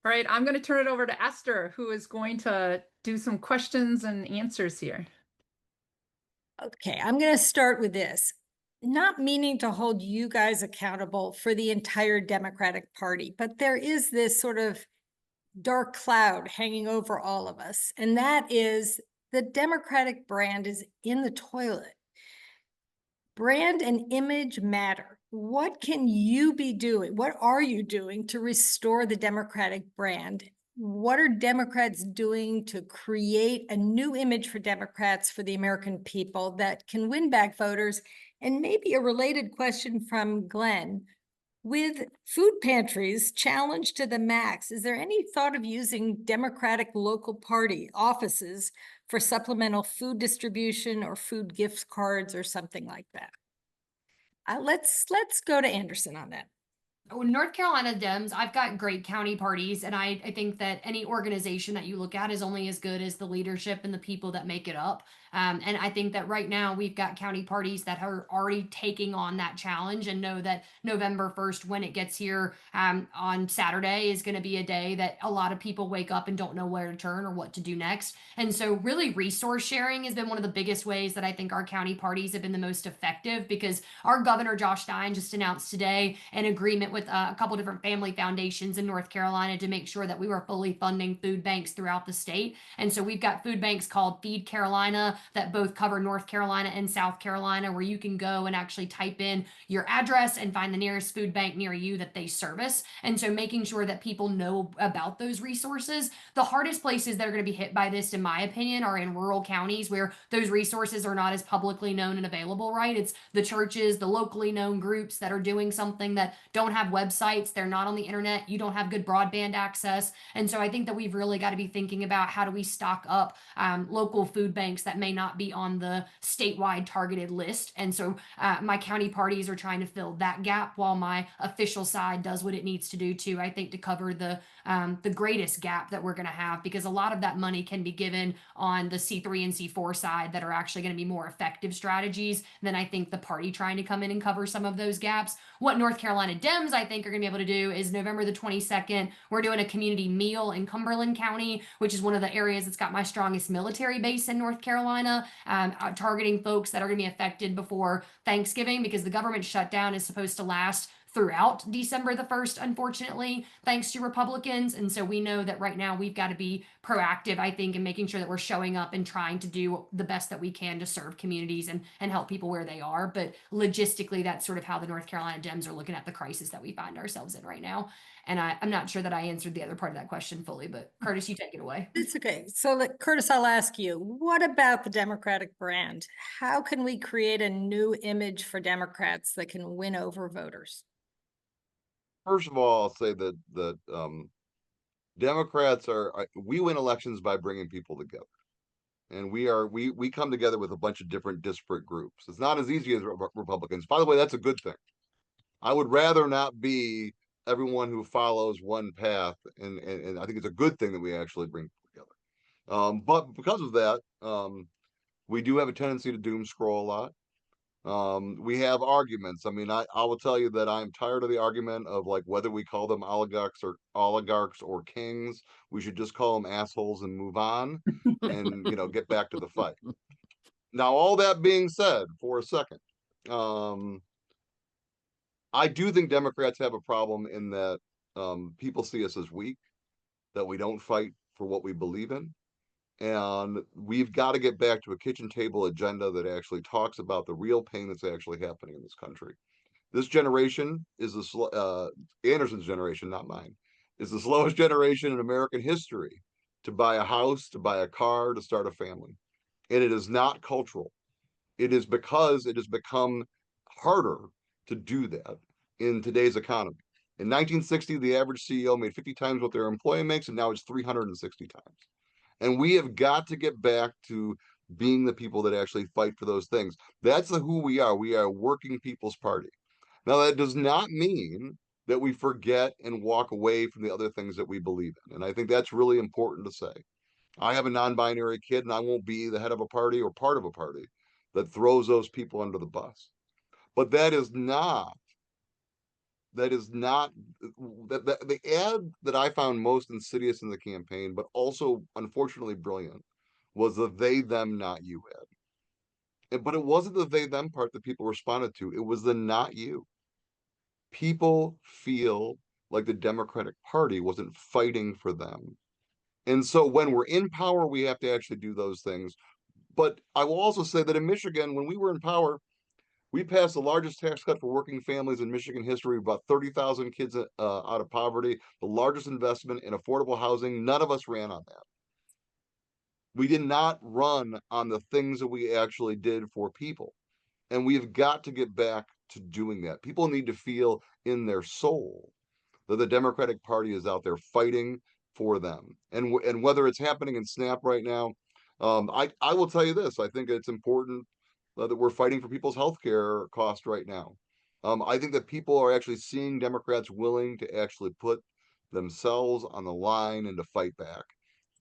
All right, I'm going to turn it over to Esther, who is going to do some questions and answers here. Okay, I'm going to start with this. Not meaning to hold you guys accountable for the entire Democratic Party, but there is this sort of dark cloud hanging over all of us, and that is the Democratic brand is in the toilet. Brand and image matter. What can you be doing? What are you doing to restore the Democratic brand? What are Democrats doing to create a new image for Democrats, for the American people that can win back voters? And maybe a related question from Glenn. With food pantries challenged to the max, is there any thought of using Democratic local party offices for supplemental food distribution or food gift cards or something like that? Let's go to Anderson on that. Oh, North Carolina Dems, I've got great county parties, and I think that any organization that you look at is only as good as the leadership and the people that make it up. And I think that right now we've got county parties that are already taking on that challenge and know that November 1st, when it gets here on Saturday, is going to be a day that a lot of people wake up and don't know where to turn or what to do next. And so, really, resource sharing has been one of the biggest ways that I think our county parties have been the most effective, because our governor, Josh Stein, just announced today an agreement with a couple different family foundations in North Carolina to make sure that we were fully funding food banks throughout the state. And so we've got food banks called Feed Carolina that both cover North Carolina and South Carolina, where you can go and actually type in your address and find the nearest food bank near you that they service. And so making sure that people know about those resources. The hardest places that are going to be hit by this, in my opinion, are in rural counties where those resources are not as publicly known and available, right? It's the churches, the locally known groups that are doing something that don't have websites, they're not on the internet, you don't have good broadband access. And so I think that we've really got to be thinking about how do we stock up local food banks that may not be on the statewide targeted list. And so my county parties are trying to fill that gap while my official side does what it needs to do to, I think, to cover the greatest gap that we're going to have, because a lot of that money can be given on the C3 and C4 side that are actually going to be more effective strategies than I think the party trying to come in and cover some of those gaps. What North Carolina Dems, I think, are going to be able to do is November the 22nd, we're doing a community meal in Cumberland County, which is one of the areas that's got my strongest military base in North Carolina, targeting folks that are going to be affected before Thanksgiving, because the government shutdown is supposed to last throughout December the 1st, unfortunately, thanks to Republicans. And so we know that right now we've got to be proactive, I think, in making sure that we're showing up and trying to do the best that we can to serve communities and help people where they are. But logistically, that's sort of how the North Carolina Dems are looking at the crisis that we find ourselves in right now. And I'm not sure that I answered the other part of that question fully, but Curtis, you take it away. It's okay. So, Curtis, I'll ask you, what about the Democratic brand? How can we create a new image for Democrats that can win over voters? First of all, I'll say that Democrats we win elections by bringing people together, and we come together with a bunch of different disparate groups. It's not as easy as Republicans. By the way, that's a good thing. I would rather not be everyone who follows one path, and I think it's a good thing that we actually bring people together. But because of that, we do have a tendency to doom scroll a lot. We have arguments. I mean, I will tell you that I'm tired of the argument of like whether we call them oligarchs or kings. We should just call them assholes and move on, and get back to the fight. Now, all that being said, for a second, I do think Democrats have a problem in that people see us as weak, that we don't fight for what we believe in. And we've got to get back to a kitchen table agenda that actually talks about the real pain that's actually happening in this country. This generation is Anderson's generation, not mine, is the slowest generation in American history to buy a house, to buy a car, to start a family. And it is not cultural. It is because it has become harder to do that in today's economy. In 1960, the average CEO made 50 times what their employee makes, and now it's 360 times. And we have got to get back to being the people that actually fight for those things. That's who we are. We are a working people's party. Now, that does not mean that we forget and walk away from the other things that we believe in. And I think that's really important to say. I have a non-binary kid, and I won't be the head of a party or part of a party that throws those people under the bus. But that is not that is not that the ad that I found most insidious in the campaign, but also unfortunately brilliant, was the they them not you ad. But it wasn't the they them part that people responded to. It was the not you. People feel like the Democratic Party wasn't fighting for them. And so when we're in power, we have to actually do those things. But I will also say that in Michigan, when we were in power, we passed the largest tax cut for working families in Michigan history, about 30,000 kids out of poverty, the largest investment in affordable housing. None of us ran on that. We did not run on the things that we actually did for people. And we've got to get back to doing that. People need to feel in their soul that the Democratic Party is out there fighting for them. And whether it's happening in SNAP right now, I will tell you this: I think it's important that we're fighting for people's health care cost right now. I think that people are actually seeing Democrats willing to actually put themselves on the line and to fight back.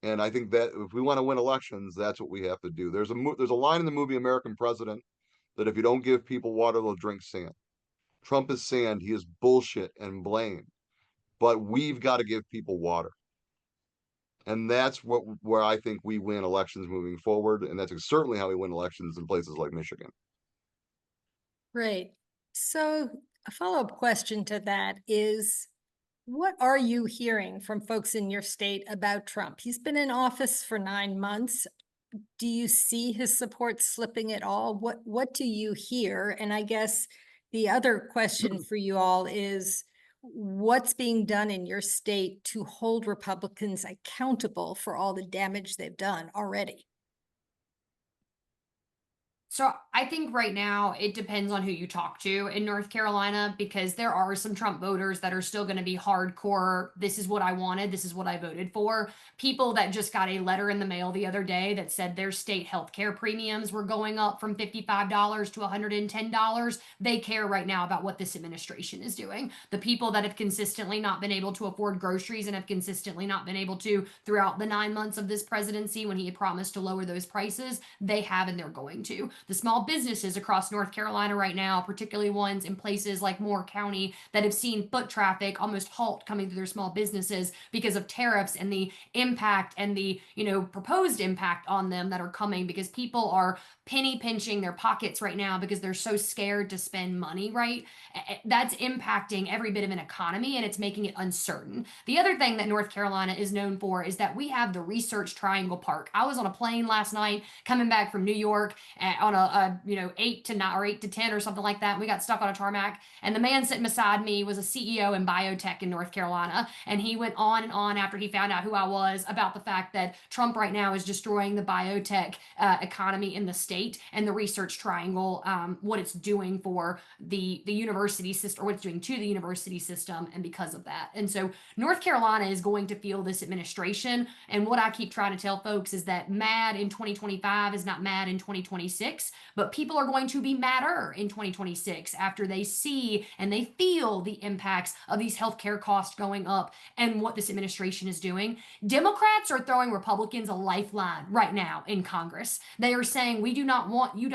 And I think that if we want to win elections, that's what we have to do. There's a line in the movie American President that if you don't give people water, they'll drink sand. Trump is sand. He is bullshit and blame. But we've got to give people water. And that's where I think we win elections moving forward. And that's certainly how we win elections in places like Michigan. Great. So a follow-up question to that is, what are you hearing from folks in your state about Trump? He's been in office for 9 months. Do you see his support slipping at all? What do you hear? And I guess the other question for you all is, what's being done in your state to hold Republicans accountable for all the damage they've done already? So I think right now it depends on who you talk to in North Carolina, because there are some Trump voters that are still going to be hardcore. This is what I wanted. This is what I voted for. People that just got a letter in the mail the other day that said their state healthcare premiums were going up from $55 to $110. They care right now about what this administration is doing. The people that have consistently not been able to afford groceries and have consistently not been able to throughout the 9 months of this presidency when he had promised to lower those prices, they have and they're going to. The small businesses across North Carolina right now, particularly ones in places like Moore County that have seen foot traffic almost halt coming to their small businesses because of tariffs and the impact and the, proposed impact on them that are coming, because people are penny pinching their pockets right now because they're so scared to spend money, right? That's impacting every bit of an economy, and it's making it uncertain. The other thing that North Carolina is known for is that we have the Research Triangle Park. I was on a plane last night coming back from New York on a 8 to 9 or 8 to 10 or something like that. And we got stuck on a tarmac, and the man sitting beside me was a CEO in biotech in North Carolina, and he went on and on after he found out who I was about the fact that Trump right now is destroying the biotech economy in the state, and the Research Triangle, what it's doing for the university system, or what it's doing to the university system, and because of that. And so North Carolina is going to feel this administration, and what I keep trying to tell folks is that mad in 2025 is not mad in 2026, but people are going to be madder in 2026 after they see and they feel the impacts of these healthcare costs going up and what this administration is doing. Democrats are throwing Republicans a lifeline right now in Congress. They are saying, we don't want you,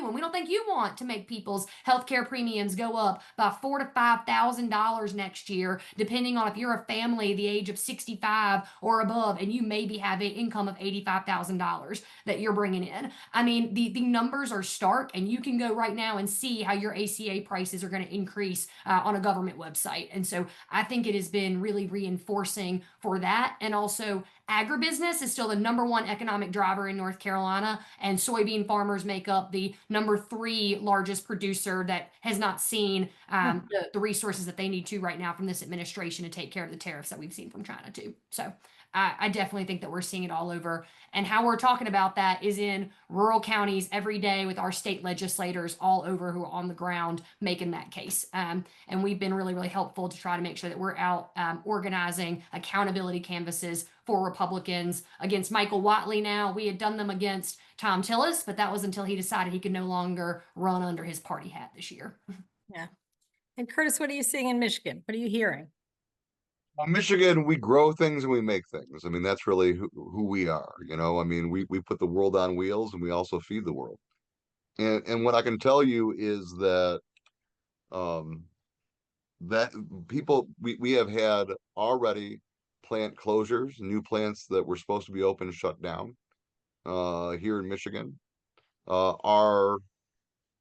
and we don't think you want to make people's healthcare premiums go up by $4,000 to $5,000 next year, depending on if you're a family the age of 65 or above, and you maybe have an income of $85,000 that you're bringing in. I mean, the numbers are stark, and you can go right now and see how your ACA prices are going to increase on a government website. And so I think it has been really reinforcing for that. And also, agribusiness is still the #1 economic driver in North Carolina, and soybean farmers make up the #3 largest producer that has not seen the resources that they need to right now from this administration to take care of the tariffs that we've seen from China too. So I definitely think that we're seeing it all over. And how we're talking about that is in rural counties every day with our state legislators all over who are on the ground making that case. And we've been really, really helpful to try to make sure that we're out organizing accountability canvases for Republicans against Michael Whatley. Now, we had done them against Tom Tillis, but that was until he decided he could no longer run under his party hat this year. Yeah. And Curtis, what are you seeing in Michigan? What are you hearing? Well, Michigan, we grow things and we make things. I mean, that's really who we are. I mean, we put the world on wheels, and we also feed the world. And what I can tell you is that that people, we have had already plant closures, new plants that were supposed to be open shut down here in Michigan. Our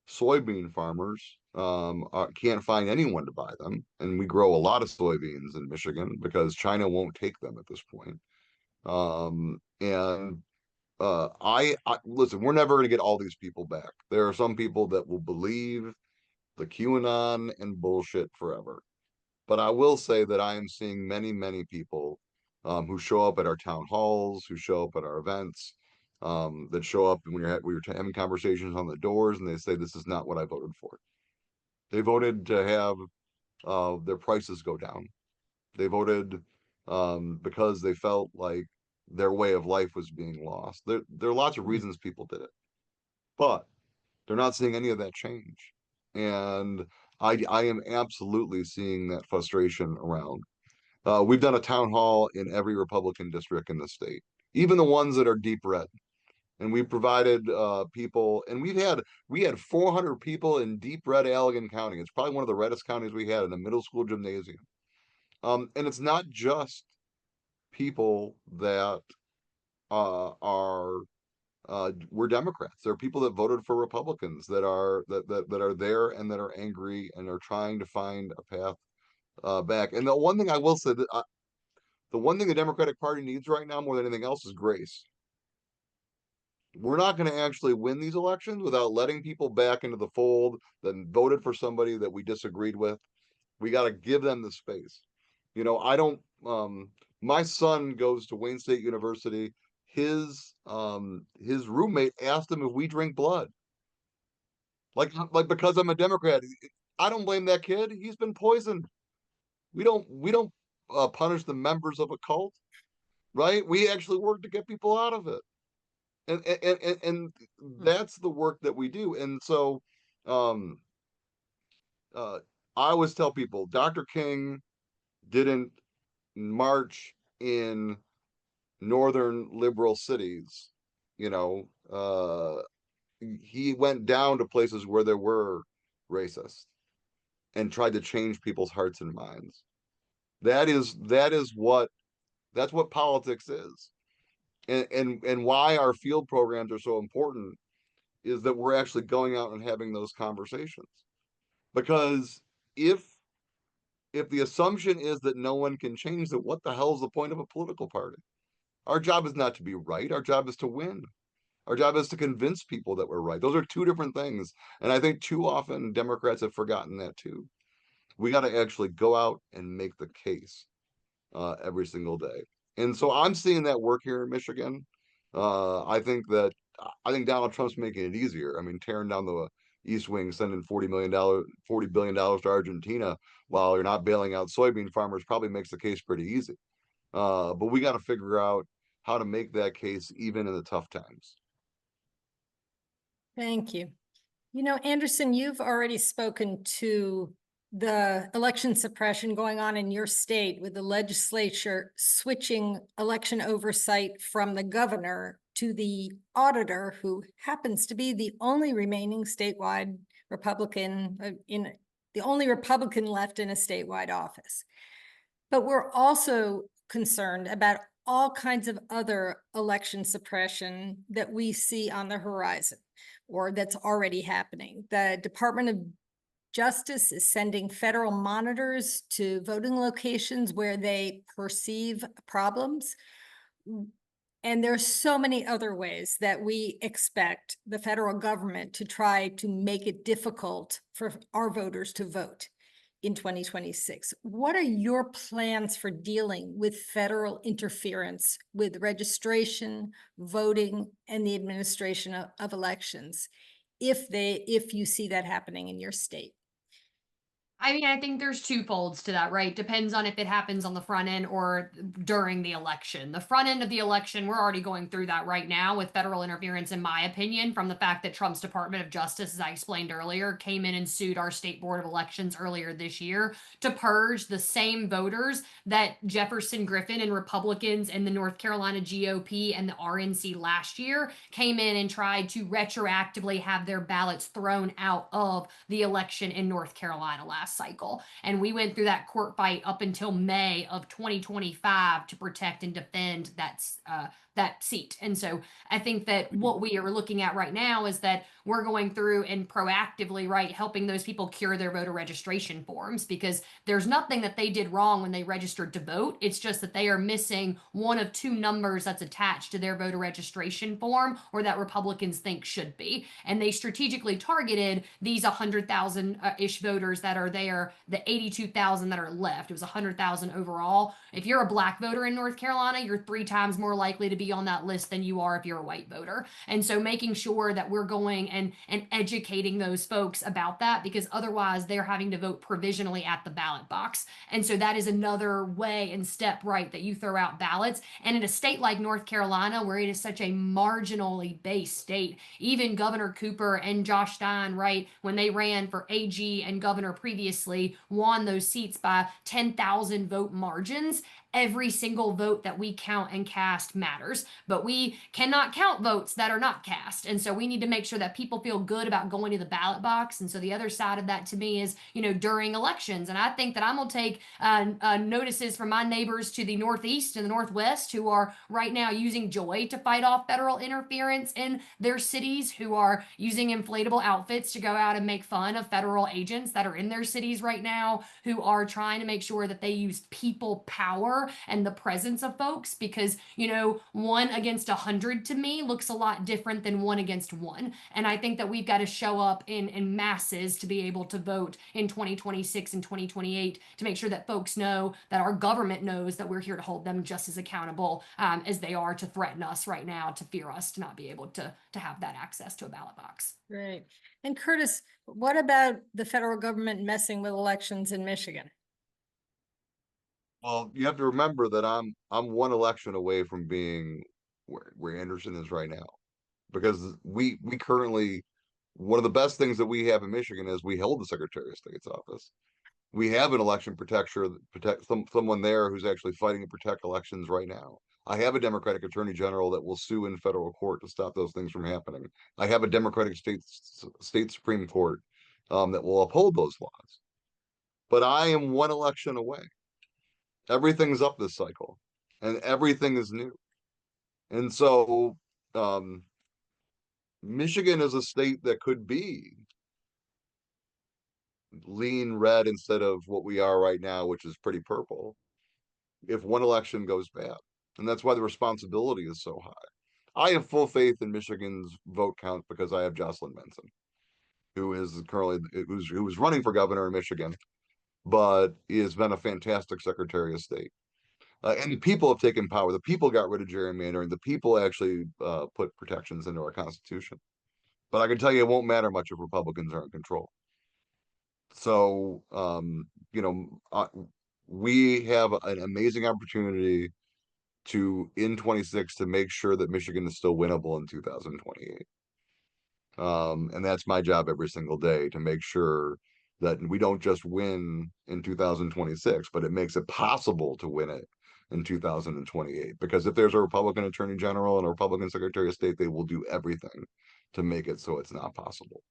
soybean farmers can't find anyone to buy them, and we grow a lot of soybeans in Michigan because China won't take them at this point. And I listen, we're never going to get all these people back. There are some people that will believe the QAnon and bullshit forever. But I will say that I am seeing many, many people who show up at our town halls, who show up at our events, that show up when we were having conversations on the doors, and they say, "This is not what I voted for." They voted to have their prices go down. They voted because they felt like their way of life was being lost. There are lots of reasons people did it, but they're not seeing any of that change. And I am absolutely seeing that frustration around. We've done a town hall in every Republican district in the state, even the ones that are deep red. And we provided people, and we had 400 people in deep red Allegan County. It's probably one of the reddest counties we had in a middle school gymnasium. And it's not just people that are we're Democrats. There are people that voted for Republicans that are there and that are angry and are trying to find a path back. And the one thing I will say that the one thing the Democratic Party needs right now more than anything else is grace. We're not going to actually win these elections without letting people back into the fold that voted for somebody that we disagreed with. We got to give them the space. You know, I don't. My son goes to Wayne State University. His roommate asked him if we drink blood. Like because I'm a Democrat. I don't blame that kid. He's been poisoned. We don't punish the members of a cult, right? We actually work to get people out of it. And that's the work that we do. And so um uh I always tell people Dr. King didn't march in northern liberal cities, you know. He went down to places where there were racists and tried to change people's hearts and minds. That's what politics is. And why our field programs are so important is that we're actually going out and having those conversations. Because if the assumption is that no one can change that, what the hell is the point of a political party? Our job is not to be right. Our job is to win. Our job is to convince people that we're right. Those are two different things. And I think too often Democrats have forgotten that too. We got to actually go out and make the case every single day. And so I'm seeing that work here in Michigan. I think Donald Trump's making it easier. I mean, tearing down the East Wing, sending $40 billion to Argentina while you're not bailing out soybean farmers probably makes the case pretty easy. But we got to figure out how to make that case even in the tough times. Thank you. You know, Anderson, you've already spoken to the election suppression going on in your state with the legislature switching election oversight from the governor to the auditor, who happens to be the only remaining statewide Republican the only Republican left in a statewide office. But we're also concerned about all kinds of other election suppression that we see on the horizon or that's already happening. The Department of Justice is sending federal monitors to voting locations where they perceive problems. And there's so many other ways that we expect the federal government to try to make it difficult for our voters to vote in 2026. What are your plans for dealing with federal interference with registration, voting, and the administration of elections, if you see that happening in your state? I mean, I think there's two folds to that, right? Depends on if it happens on the front end or during the election. The front end of the election, we're already going through that right now with federal interference, in my opinion, from the fact that Trump's Department of Justice, as I explained earlier, came in and sued our state board of elections earlier this year to purge the same voters that Jefferson Griffin and Republicans in the North Carolina GOP and the RNC last year came in and tried to retroactively have their ballots thrown out of the election in North Carolina last last cycle. And we went through that court fight up until May of 2025 to protect and defend that seat. And so I think that what we are looking at right now is that we're going through and proactively, right, helping those people cure their voter registration forms, because there's nothing that they did wrong when they registered to vote. It's just that they are missing one of two numbers that's attached to their voter registration form, or that Republicans think should be. And they strategically targeted these 100,000 ish voters that are there, the 82,000 that are left. It was 100,000 overall. If you're a Black voter in North Carolina, you're 3 times more likely to be on that list than you are if you're a white voter. And so making sure that we're going and educating those folks about that, because otherwise they're having to vote provisionally at the ballot box. And so that is another way and step, right, that you throw out ballots. And in a state like North Carolina, where it is such a marginally based state, even Governor Cooper and Josh Stein, right, when they ran for AG and governor previously, won those seats by 10,000 vote margins. Every single vote that we count and cast matters, but we cannot count votes that are not cast. And so we need to make sure that people feel good about going to the ballot box. And so the other side of that to me is, during elections. And I think that I'm going to take notices from my neighbors to the Northeast and the Northwest who are right now using joy to fight off federal interference in their cities, who are using inflatable outfits to go out and make fun of federal agents that are in their cities right now, who are trying to make sure that they use people power and the presence of folks, because 1 against 100 to me looks a lot different than 1 against 1. And I think that we've got to show up in masses to be able to vote in 2026 and 2028, to make sure that folks know, that our government knows, that we're here to hold them just as accountable as they are to threaten us right now, to fear us to not be able to have that access to a ballot box. Right. And Curtis, what about the federal government messing with elections in Michigan? Well, you have to remember that I'm 1 election away from being where Anderson is right now, because we currently, one of the best things that we have in Michigan is we hold the Secretary of State's office. We have an election protect someone there who's actually fighting to protect elections right now. I have a Democratic Attorney General that will sue in federal court to stop those things from happening. I have a Democratic state Supreme Court that will uphold those laws. But I am 1 election away. Everything's up this cycle, and everything is new. And so Michigan is a state that could be lean red instead of what we are right now, which is pretty purple, if 1 election goes bad. And that's why the responsibility is so high. I have full faith in Michigan's vote count because I have Jocelyn Benson, who is currently who was running for governor in Michigan, but he has been a fantastic Secretary of State. And the people have taken power. The people got rid of gerrymandering. The people actually put protections into our Constitution. But I can tell you, it won't matter much if Republicans are in control. So, we have an amazing opportunity in 26 to make sure that Michigan is still winnable in 2028. And that's my job every single day, to make sure that we don't just win in 2026, but it makes it possible to win it in 2028. Because if there's a Republican Attorney General and a Republican Secretary of State, they will do everything to make it so it's not possible.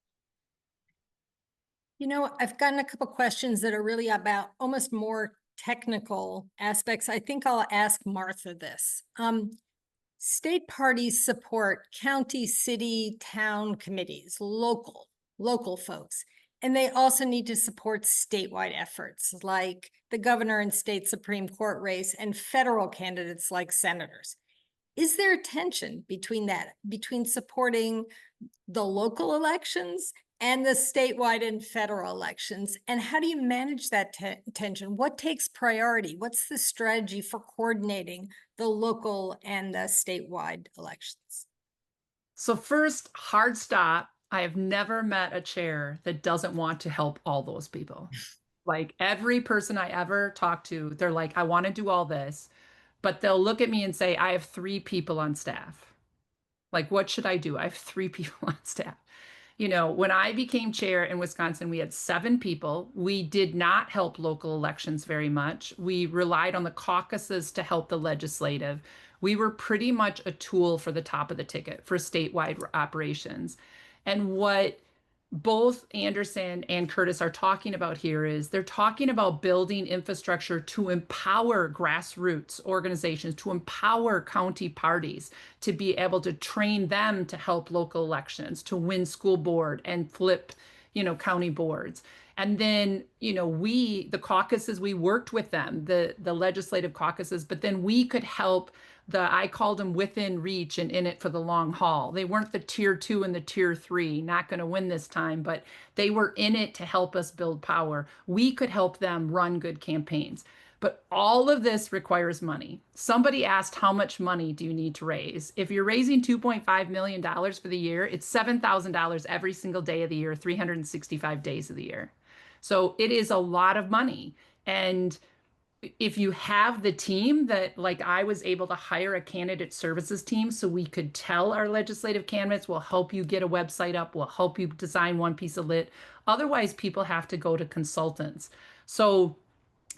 I've gotten a couple questions that are really about almost more technical aspects. I think I'll ask Martha this. State parties support county, city, town committees, local folks. And they also need to support statewide efforts like the governor and state Supreme Court race and federal candidates like senators. Is there tension between supporting the local elections and the statewide and federal elections? And how do you manage that tension? What takes priority? What's the strategy for coordinating the local and the statewide elections? So first, hard stop. I have never met a chair that doesn't want to help all those people. Like every person I ever talk to, they're like, I want to do all this, but they'll look at me and say, I have 3 people on staff. Like, what should I do? I have 3 people on staff. When I became chair in Wisconsin, we had 7 people. We did not help local elections very much. We relied on the caucuses to help the legislative. We were pretty much a tool for the top of the ticket for statewide operations. And what both Anderson and Curtis are talking about here is they're talking about building infrastructure to empower grassroots organizations, to empower county parties, to be able to train them to help local elections, to win school board and flip, county boards. And then, the caucuses, we worked with them, the legislative caucuses, but then we could help I called them within reach and in it for the long haul. They weren't the tier 2 and the tier 3, not going to win this time, but they were in it to help us build power. We could help them run good campaigns. But all of this requires money. Somebody asked, how much money do you need to raise? If you're raising $2.5 million for the year, it's $7,000 every single day of the year, 365 days of the year. So it is a lot of money. And if you have the team that, like, I was able to hire a candidate services team so we could tell our legislative candidates, we'll help you get a website up, we'll help you design one piece of lit. Otherwise, people have to go to consultants. So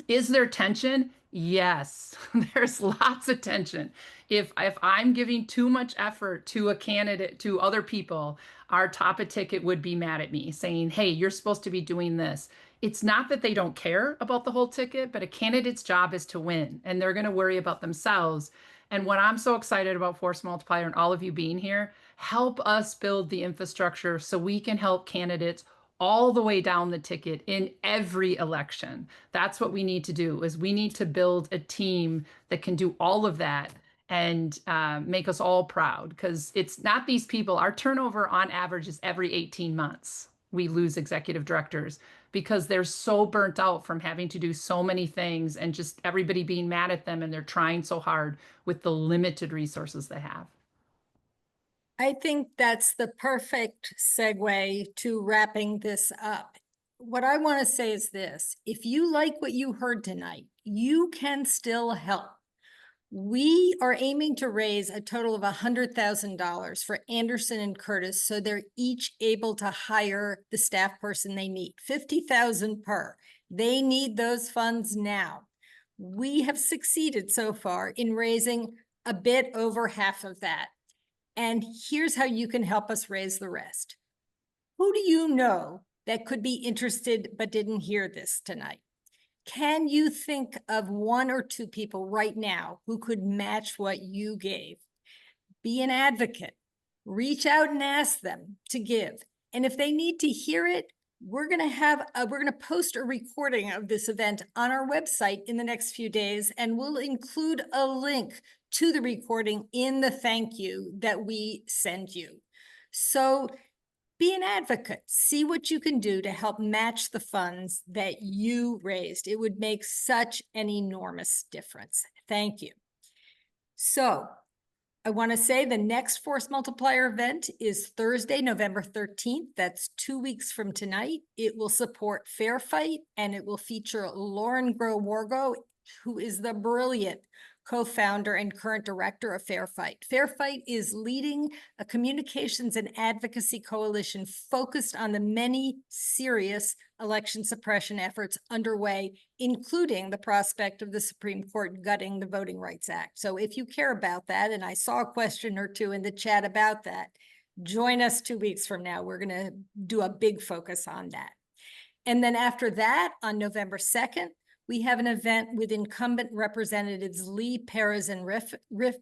is there tension? Yes, there's lots of tension. If I'm giving too much effort to a candidate, to other people, our top of ticket would be mad at me saying, hey, you're supposed to be doing this. It's not that they don't care about the whole ticket, but a candidate's job is to win, and they're going to worry about themselves. And what I'm so excited about Force Multiplier and all of you being here, help us build the infrastructure so we can help candidates all the way down the ticket in every election. That's what we need to do, is we need to build a team that can do all of that and make us all proud, because it's not these people. Our turnover on average is every 18 months. We lose executive directors because they're so burnt out from having to do so many things and just everybody being mad at them, and they're trying so hard with the limited resources they have. I think that's the perfect segue to wrapping this up. What I want to say is this: if you like what you heard tonight, you can still help. We are aiming to raise a total of $100,000 for Anderson and Curtis, so they're each able to hire the staff person they need, $50,000 per. They need those funds now. We have succeeded so far in raising a bit over half of that. And here's how you can help us raise the rest. Who do you know that could be interested but didn't hear this tonight? Can you think of one or two people right now who could match what you gave? Be an advocate. Reach out and ask them to give. And if they need to hear it, we're going to post a recording of this event on our website in the next few days, and we'll include a link to the recording in the thank you that we send you. So be an advocate. See what you can do to help match the funds that you raised. It would make such an enormous difference. Thank you. So I want to say the next Force Multiplier event is Thursday, November 13th. That's 2 weeks from tonight. It will support Fair Fight, and it will feature Lauren Grow-Wargo, who is the brilliant co-founder and current director of Fair Fight. Fair Fight is leading a communications and advocacy coalition focused on the many serious election suppression efforts underway, including the prospect of the Supreme Court gutting the Voting Rights Act. So if you care about that, and I saw a question or two in the chat about that, join us 2 weeks from now. We're going to do a big focus on that. And then after that, on November 2nd, we have an event with incumbent representatives Lee, Perez, and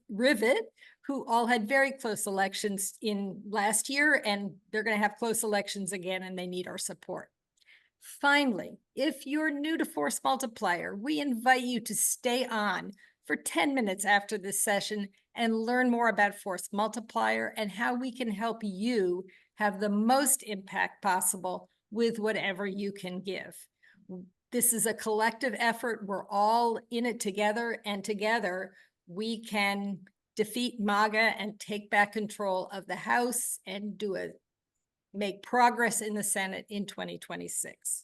Rivet, who all had very close elections in last year, and they're going to have close elections again, and they need our support. Finally, if you're new to Force Multiplier, we invite you to stay on for 10 minutes after this session and learn more about Force Multiplier and how we can help you have the most impact possible with whatever you can give. This is a collective effort. We're all in it together, and together we can defeat MAGA and take back control of the House and make progress in the Senate in 2026.